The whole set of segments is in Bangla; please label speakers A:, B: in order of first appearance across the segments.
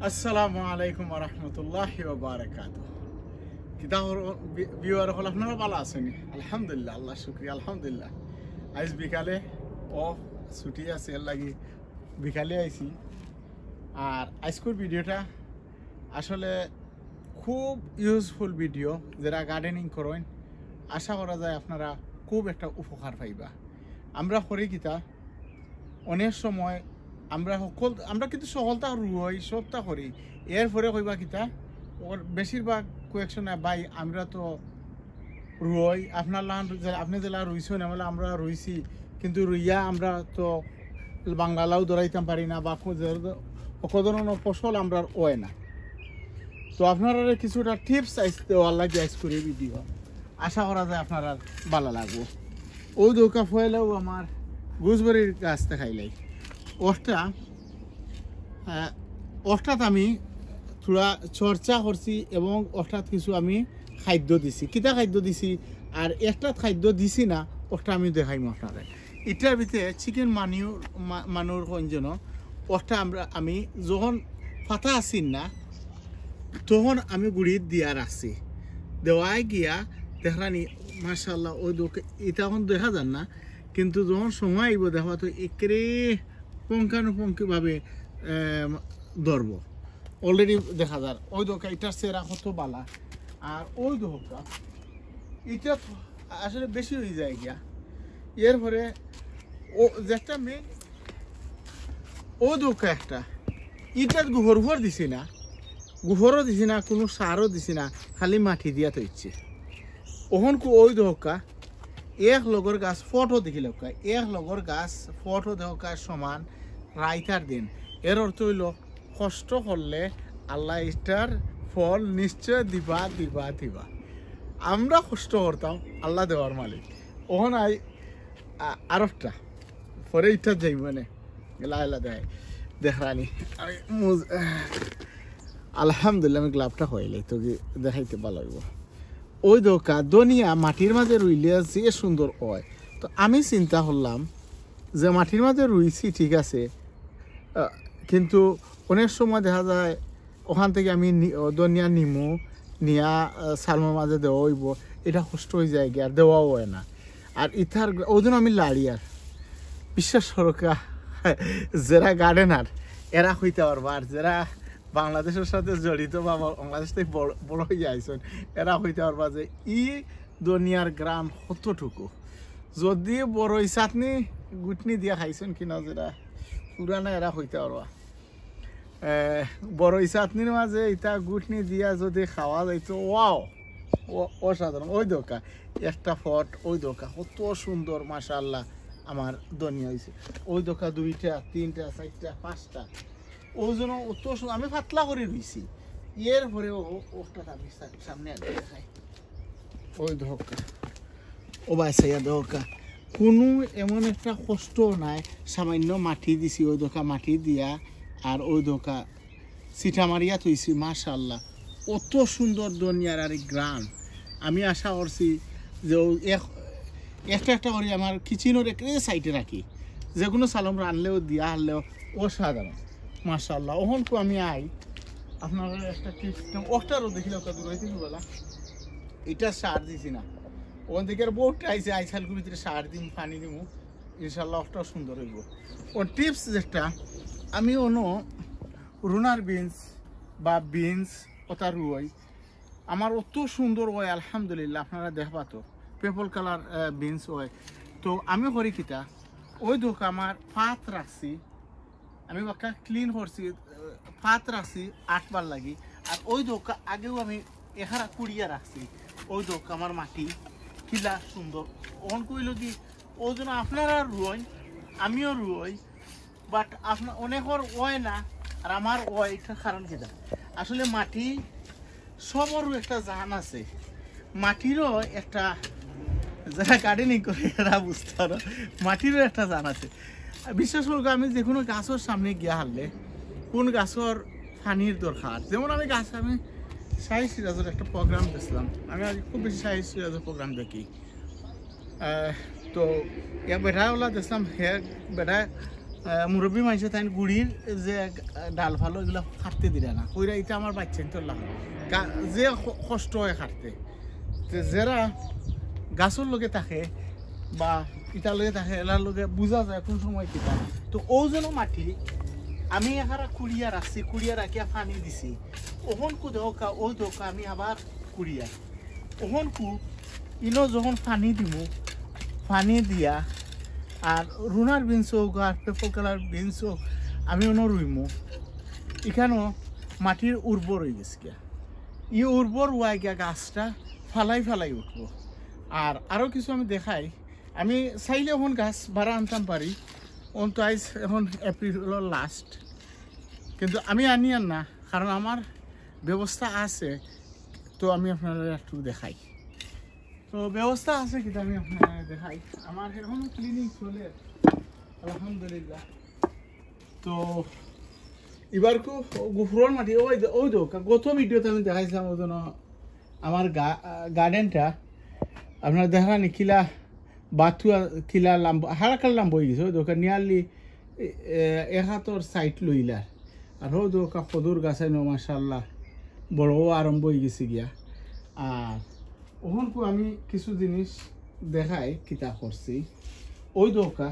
A: আসসালামু আলাইকুম ওয়া রাহমাতুল্লাহি ওয়া বারাকাতুহু। কিতা বিওয়ার হল আপনারা ভালো আছেন? আলহামদুলিল্লাহ, আল্লাহ শুকরিয়া, আলহামদুলিল্লাহ। আজ বিকালে অফ ছুটি আছে, এর লাগি বিকালে আইছি। আর আজকের ভিডিওটা আসলে খুব ইউজফুল ভিডিও, যারা গার্ডেনিং করেন আশা করা যায় আপনারা খুব একটা উপকার পাইবা। আমরা করি কিতা অনেক সময় আমরা কিন্তু সকলটা রুই সবটা করি, এরপরে কইবা কিতা ওর বেশিরভাগ কোয়েকশন ভাই আমরা তো রুই আপনার লান আপনি জেলা রুইছেন আমলে আমরা রুইছি, কিন্তু রুইয়া আমরা তো বাংলাও ধরাইতাম পারি না বা অকধরনের ফসল আমরা ওয় না। তো আপনারা কিছুটা টিপস দেওয়ার লাগে আইস করি ভিডিও, আশা করা যায় আপনারা ভালো লাগবো। ওই দৌকা ফয়েলেও আমার গুজবেরির গাছ দেখাইলাই অর্থাৎ আমি থোড়া চর্চা করছি এবং অর্থাৎ কিছু আমি খাদ্য দিছি, কিতা খাদ্য দিছি আর একটা খাদ্য দিছি না ওটা আমি দেখাইম আপনারা। এটার ভিতরে চিকেন মানুর কঞ্জন ওটা আমি যখন ফাতা আসিন না তখন আমি গুড়ির দিয়া রাখছি, দেওয়াই গিয়া দেখানি মাশাআল্লাহ। ওই এটা এখন দেখা যান না, কিন্তু যখন সময় আইব দেখা তো একেরে পুঙ্খানুপুঙ্খিকভাবে ধরব, অলরেডি দেখা যার। ওই দোকা এটার চেরা কত বালা, আর ওই দোকা এটা আসলে বেশি হয়ে যায় গিয়া। এরপরে ও যেটা মেন ও দোকা একটা ইটার গোবর দিছি না, গোবরও দিছি না, কোনো সারও দিছি না, খালি মাটি দিয়া তো ইচ্ছে। ওহন ওই দোকা এক লগর গাছ ফটো দেখিল, এক লগর গাছ ফটো দেখা সমান রাইতার দিন। এর অর্থ হইল কষ্ট করলে আল্লাহ ইটার ফল নিশ্চয় দিবা দিবা দিবা। আমরা কষ্ট করতাম, আল্লাহ দেওয়ার মালিক। ওহন আরফটা পরে ইটার যাই মানে এলা দেয় দেখানি। আলহামদুলিল্লাহ আমি গ্লাভটা হইলে তো দেখাইতে ভালো হইব। ওই দোকা দুনিয়া মাটির মাঝে রুইলে যে সুন্দর হয়। তো আমি চিন্তা করলাম যে মাটির মাঝে রুইছি ঠিক আছে, কিন্তু অনেক সময় দেখা যায় ওখান থেকে আমি দনিয়া নিমু নিয়া সালমার মাঝে দেওয়া হইব, এটা কষ্ট হয়ে যায় আর দেওয়াও হয় না। আর ইথার ওই জন্য আমি লাড়ি আর বিশ্বাস সরকা যারা গার্ডেনার এরা হইতে পারবো, আর যারা বাংলাদেশের সাথে জড়িত বা বাংলাদেশ থেকে বড় হয়ে আইসন এরা হইতে পারবা যে ই দুনিয়ার গ্রাম কতটুকু। যদি বড়ই চাটনি গুটনি দিয়া খাইছেন কিনা যারা পুরানা এরা হইতে পারবা। বড়ই চাটনির মাঝে ইটা গুটনি দিয়া যদি খাওয়া যাইতো ওয়াও অসাধারণ। ওই দোকা একটা ফট, ওই দোকা কত সুন্দর মাশাআল্লাহ আমার দনিয়া হয়েছে। ওই দোকা 2টা 3টা 4টা 5টা ওই জন্য অত আমি পাতলা করে রইছি। এর পরে ওটা আমি সামনে দেখাই ওই ধোকা ও বাইসাইয়া ধোকা কোনো এমন একটা কষ্ট নাই, সামান্য মাটি দিছি ওই ধোকা মাটি দিয়া আর ওই ধোকা সিটা মারিয়া থইছি মাশাআল্লাহ। অত সুন্দর দুনিয়ার আর গ্রাম। আমি আশা করছি যে একটা করে আমার কিচেনের একটা সাইডে রাখি, যে কোনো সালাম রানলেও দিয়া আনলেও অসাধারণ মাশাআল্লাহ। ওখান আমি আপনারা একটা টিপস ওটারও দেখিল বলা এটা সার দিছি না, ওখান থেকে বোটটা আইসে আইসালগুর ভিতরে সার দিন পানি দিব, ইনশাল্লাহ ওটাও সুন্দর হইব। ও টিপস যেটা আমি রুনার বিনস বা বিনস ওটা রুই আমার অত সুন্দর হয় আলহামদুলিল্লাহ। আপনারা দেখবা তো পেপল কালার বিনস হয়। তো আমি করি কিতা ওই দোক আমার পাত রাখছি, আমি বাক্কা ক্লিন করছি, পাত রাখছি 8 বার লাগি। আর ওই দোকা আগেও আমি এখারা কুড়িয়া রাখছি। ওই দোক আমার মাটি কিলা সুন্দর অন কইল কি ওই জন্য আপনারা রুই আমিও রুই, বাট আপনার অনেকের ওয় না আর আমার ওয়। এটা কারণ কিনা আসলে মাটি সবরও একটা জান আছে, মাটিরও একটা যারা গার্ডেনিং করে এরা বুঝতে পারো মাটিরও একটা জান আছে। বিশেষ করে আমি যে কোনো গাছের সামনে গিয়া হারলে কোন গাছের পানির দরকার, যেমন আমি শাহী সিরাজের একটা প্রোগ্রাম দেখছিলাম। আমি আজ খুব বেশি শাহী সিরাজের প্রোগ্রাম দেখি। তো বেটাওয়ালা দেখলাম হে বেটা মুরব্বী মানুষে তাই গুড়ির যে ডাল ফালো এগুলো খাটতে দিলে না ওইরা এটা আমার বাচ্চা তো লাগে যে কষ্ট হয় খাটতে যারা গাছের লগে থাকে বা ইটার লগে থাকে এলার লগে বোঝা যায় কোন সময় কিটা তো ও যেন মাটি আমি এখানে কুড়িয়া রাখছি কুড়িয়া রাখিয়া পানি দিছি ওখন কু দোকা ও দোকা আমি আবার কুড়িয়া ওখন কু ইনো যখন পানি দিব পানি দিয়া আর রুনার বিনস হোক আর পেপল কালার বিনস হোক আমি অন্য রুইমো এখানেও মাটির উর্বর হয়ে গেছে গিয়া ই উর্বর হওয়া গিয়া গাছটা ফালাই উঠবো আর আরও কিছু আমি দেখাই আমি চাইলে এখন গাছ বাড়া আনতাম পারি অন্ত আইস এখন এপ্রিলের লাস্ট কিন্তু আমি আনি আর না কারণ আমার ব্যবস্থা আছে তো আমি আপনারা একটু দেখাই তো ব্যবস্থা আছে কিন্তু আমি আপনারা দেখাই আমার এখনো ক্লিনিক চলে আলহামদুলিল্লাহ তো এবার কু গুফুরর মাটি ওই দোক গত ভিডিওতে আমি দেখাইছিলাম ওই জন্য আমার গার্ডেনটা আপনার দেখা নি কিলা বাথুয়া কিলা লাম্ব হারাকাল লাম্ব হয়ে গেছে ওই দোকান নিয়ারলি 71 সাইট লইলার আর ও দোকা খদুর গাছে নো মাশাল্লাহ বড় আরম্ভ হয়ে গেছে গিয়া আর ওখানকু আমি কিছু জিনিস দেখাই কিতা করছি ওই দোকা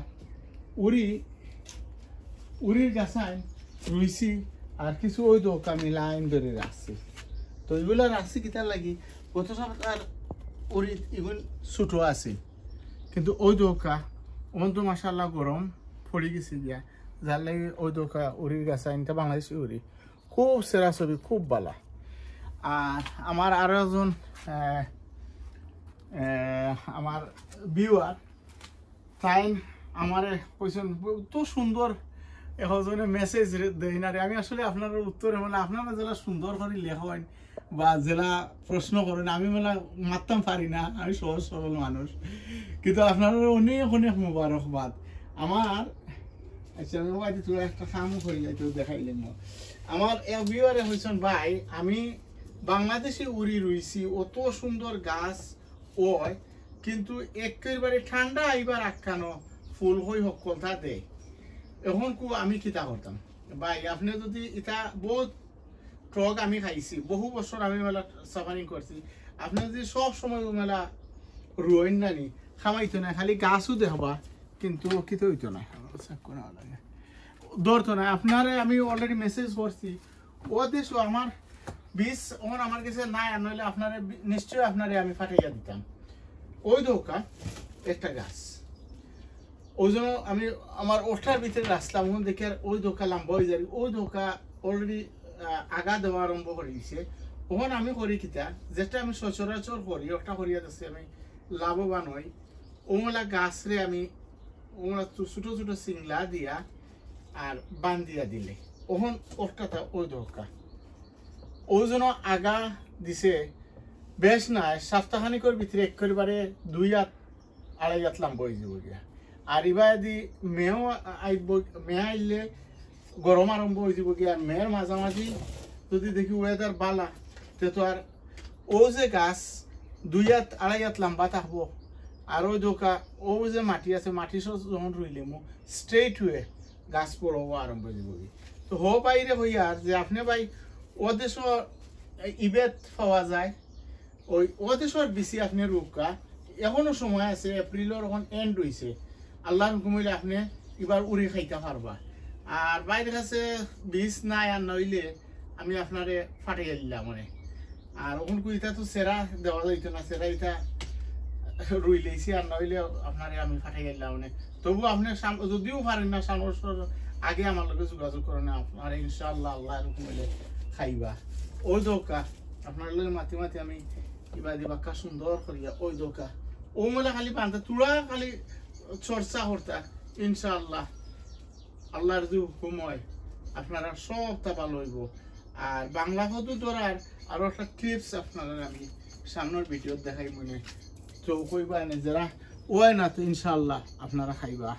A: উড়ির গাছায় রুইছি আর কিছু ওই দোকা আমি লাইন ধরে রাখছি তো এগুলো রাখছি কিতা লাগি গত সপ্তাহ উড়ি এগুলো ছোটো আছে কিন্তু ওই দোকা ওখান তো মাশাল্লাহ গরম পড়ে গেছে গিয়া যার লাগে ওই দোকা উড়ির গাছাইনটা বাংলাদেশি উড়ি খুব সেরা ছবি খুব ভালো আর আমার আরও একজন আমার ভিউয়ার তাই আমার কইছেন তো সুন্দর একজনে মেসেজ দেয় না রে আমি আসলে আপনার উত্তর মানে আপনারা জেলা সুন্দর করে লেখেন বা জেলা প্রশ্ন করেন আমি মেলা মারতাম পারি না আমি সহজ সরল মানুষ কিন্তু আপনারা অনেক অনেক মুবারকবাদ আমার আচ্ছা আমি হয়তো তোরা একটা কামও করি যাইতে দেখাইলেন আমার এক ভিউয়ারে হয়েছেন ভাই আমি বাংলাদেশে উড়ি রইছি অত সুন্দর গাছ ওই কিন্তু একেবারে ঠান্ডা আইবার আটকানো ফুল হই সকলতা দেয় এখন কু আমি কিতা করতাম ভাই আপনি যদি এটা বহুত ট্রক আমি খাইছি বহু বছর আমি মেলা সাফারিং করছি আপনি যদি সব সময় মেলা রুইন নানি খামাইতো না খালি গাছও দেখবা কিন্তু কিতো হইতো না ধরতো না আপনারে আমি অলরেডি মেসেজ করছি ও দেশ আমার বীজ ওখান আমার কাছে নাই আর নইলে আপনারে নিশ্চয়ই আপনারে আমি ফাটাইয়া দিতাম ওই দোকা একটা গাছ ওই জন্য আমি আমার ওঠার ভিতরে রাস্তাম ওখান দেখে ওই দোকা লাম্বা হয়ে যাবে ওই দোকা অলরেডি আগা দেওয়া আরম্ভ করে দিছে ওখানে আমি করি কিতা যেটা আমি সচরাচর করি ওটা করিয়া দিচ্ছি আমি লাভবান হই ওগুলা গাছরে আমি ওগুলা ছোটো ছোটো সিংলা দিয়া আর বান্ধিয়া দিলে ওখান ওটাটা ওই দোকা ওই জন্য আগা দিছে বেশ নাই সপ্তাহখানিকর ভিতরে একেবারে 2 হাত 2.5 হাত লাম্বা হয়ে যাব গিয়া আর এবার যদি মেয়েও আইব মেয়ে আইলে গরম আরম্ভ হয়ে যাব গিয়া মেয়ের মাঝামাঝি যদি দেখি ওয়েদার বালা তে তো আর ও যে গাছ 2 হাত 2.5 হাত লম্বা থাকবো আর ওই দোকা ও যে মাটি আছে মাটি যখন রইলে মো স্ট্রেট হয়ে গাছ পড়ব আরম্ভ হয়ে যাব তো হো বাইরে হই আর যে আপনি ভাই ও দেশ ইবেত পাওয়া যায় ওই ও দেশের বেশি আপনি রোকা এখনো সময় আছে এপ্রিলের এখন এন্ড হয়েছে আল্লাহর হুকুম হইলে আপনি এবার উড়ি খাইতে পারবা আর বাইরে কাছে বীজ নাই আর নইলে আমি আপনারে ফাটাইয়া দিলাম মানে আর ওখান ইটা তো সেরা দেওয়া যাইতো না সেরা ইটা রুই লেছি আর নইলে আপনারে আমি ফাটাইয়া দিলাম মানে তবু আপনি যদিও পারেন না সামনে আগে আমার লগে যোগাযোগ করেন আপনার ইনশাআল্লাহ আল্লাহর হুকুম হইলে খাইবা ওই দোকা আপনার লগে মাতি মাতি আমি এবার দিবাক্কা সুন্দর করিয়া ওই দোকা ও মেলা খালি পান্তা তুলা খালি চর্চা করতা ইনশাআল্লাহ আল্লাহর যে হুকুম হয় আপনারা সবটা ভালো হইব আর বাংলা কদু ধরার আরো একটা টিপস আপনারা আমি সামনের ভিডিও দেখাই মনে তো কইবা না যারা ওই না তো ইনশাআল্লাহ আপনারা খাইবা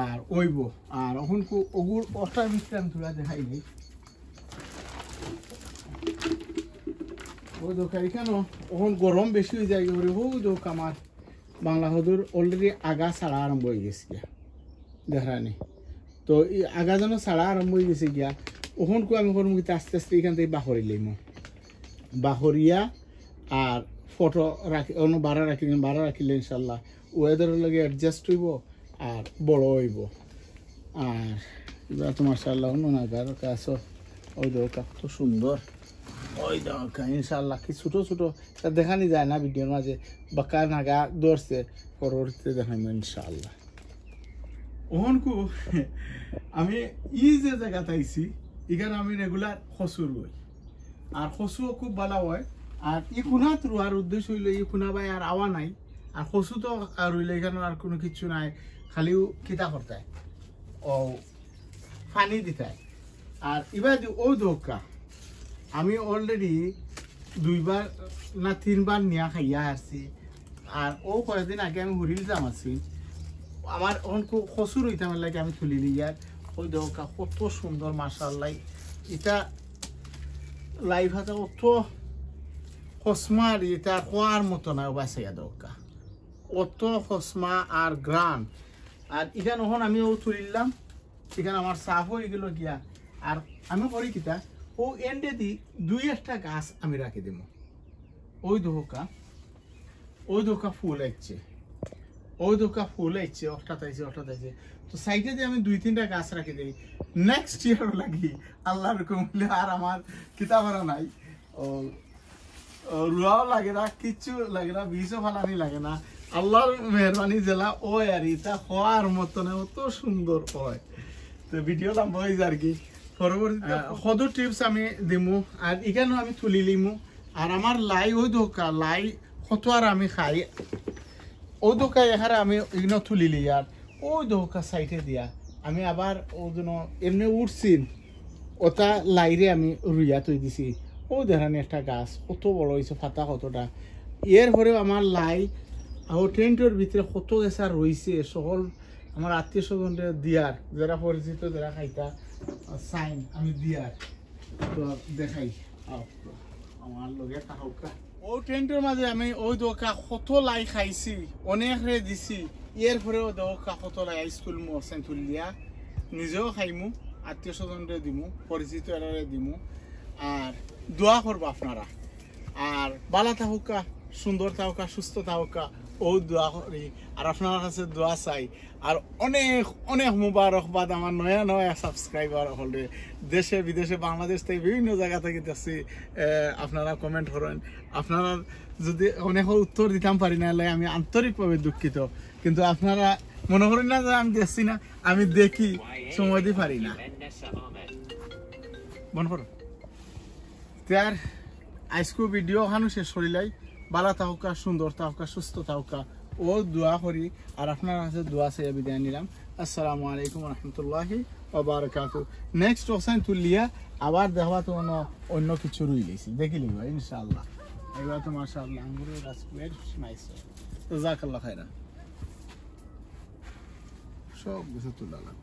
A: আর ওইব আর এখন ওগুর অষ্টার ভিতরে আমি তুলা দেখাই নেই ওই দোকা এখানে ওখান গরম বেশি হয়ে যায় ওই দোক আমার বাংলা হদুর অলরেডি আগা ছাড়া আরম্ভ হয়ে গেছে দেখানি তো এই আগা যেন ছাড়া আরম্ভ হয়ে গেছে গিয়া ওখান আমি করবো আস্তে আস্তে এখান থেকে বাহরি লইম বাহরিয়া আর ফটো রাখি অন্য বাড়া রাখিলে ইনশাল্লাহ ওয়েদারের লগে অ্যাডজাস্ট হইব আর বড় হইব। আর এবার তো মাশাআল্লাহ অন্য নাগার কাছ ওই দোকা তো সুন্দর ওই দোকা ইনশাল্লাহ কি ছোটো ছোটো তা দেখানি যায় না ভিডিওর মাঝে বাঁকা নাগা ধরছে পরবর্তীতে দেখাইব ইনশাল্লাহ। ওহনকু আমি ই যে জায়গাতে আইছি এখানে আমি রেগুলার খসু রুই আর খসুও খুব ভালো হয়। আর ই খুনাত রুয়ার উদ্দেশ্য হইল ই খুনা ভাই আর আওয়া নাই আর খসু তো আর রইলে এখানে আর কোনো কিছু নাই খালিও কিতা করতায় ও পানি দিতায়। আর এবার ও দোকা আমি অলরেডি 2বার না 3বার নিয়া খাইয়া আসছি। আর ও কয়েকদিন আগে আমি হুরিল যাম আছি আমার খসুর হইতাম লাগে আমি তুলি ইয়ার ওই দোকা কত সুন্দর মাশাআল্লাহ এটা লাইভ হাতে অত খসমা আর এটা খোয়ার মতো না বাসাইয়া দোকা অত খসমা আর গ্রান। আর এখানে ওখানে আমি ও তুলিলাম এখানে আমার সাফ হয়ে গেল গিয়া। আর আমি করি কিতা ও এন্ডে দি 2-1টা গাছ আমি রাখি দিব ওই দোকা ফুল আইছে ওই দোকা ফুল আইছে অর্থাৎ আইছে তো সাইডে দিয়ে আমি 2-3টা গাছ রাখি দিই নেক্সট ইয়ার লাগি আল্লাহর কমলে আর আমার কিতাবারা নাই ও রুয়াও লাগে না কিচ্ছু লাগে না বীজও ফালানি লাগে না আল্লাহর মেহরবানি জেলা ও আর এটা হওয়ার মতন অত সুন্দর হয়। তো ভিডিও লম্বা হয়ে যায় আর কি পরবর্তীতে কত টিপস আমি দিমু আর এখানেও আমি তুলি লিমু। আর আমার লাই ওই দোকা লাই কত আর আমি খাই ও দোকা এখানে আমি এগুলো তুলিলি আর ওই দোকা সাইডে দিয়া আমি আবার ও জন্য এমনি উঠছিন ওটা লাইরে আমি রুইয়া তৈ দিছি ও দেখানি একটা গাছ কত বড় হয়েছে ফাতা কতটা এর পরেও আমার লাই আর টেন্টের ভিতরে কত গেছা রয়েছে সকল আমার আত্মীয় স্বজনদের দিয়ার যারা পরিচিত যারা খাইতা সাইন আমি দিয়ার তো দেখাই আমার লগে কাহকা ও টেন্টের মাঝে আমি ওই দোকা কত লাই খাইছি অনেক রে দিছি এর পরেও দোকা কত লাই স্কুল মোসেন তুলিয়া নিজেও খাইমু আত্মীয় স্বজনদের দিমু পরিচিত এরারে দিমু। আর দোয়া করবো আপনারা আর ভালো থাকুকা সুন্দর থাকুকা সুস্থ থাকুকা ও দোয়া করি আর আপনার কাছে দোয়া চাই। আর অনেক অনেক মুবারকবাদ আমার নয়া সাবস্ক্রাইবার হলে দেশে বিদেশে বাংলাদেশ থেকে বিভিন্ন জায়গা থেকে দেখছি আপনারা কমেন্ট করেন আপনারা যদি অনেক উত্তর দিতাম পারি না আমি আন্তরিকভাবে দুঃখিত কিন্তু আপনারা মনে করেন না যে আমি দেখছি না আমি দেখি সময় দিতে পারি না মনে করো তার আজকে ভিডিও ওখানে শেষ করিলাই ভালো থাকুকা সুন্দর থাকুকা সুস্থ থাকুকা ও দোয়া করি আর আপনার কাছে দোয়া চেয়ে বিদায় নিলাম। আসসালামু আলাইকুম রহমতুল্লাহি ওয়া বারাকাতুহু। নেক্সট অপশন তুলিয়া আবার দেখবা তো অন্য কিছু রুই লেছি দেখি লিব ইনশাআল্লাহ। এবার তো মাশাআল্লাহ আঙ্গুরের গাছ বেশ নাইস জাযাকাল্লাহ খাইরা সব কিছু তুলালাম।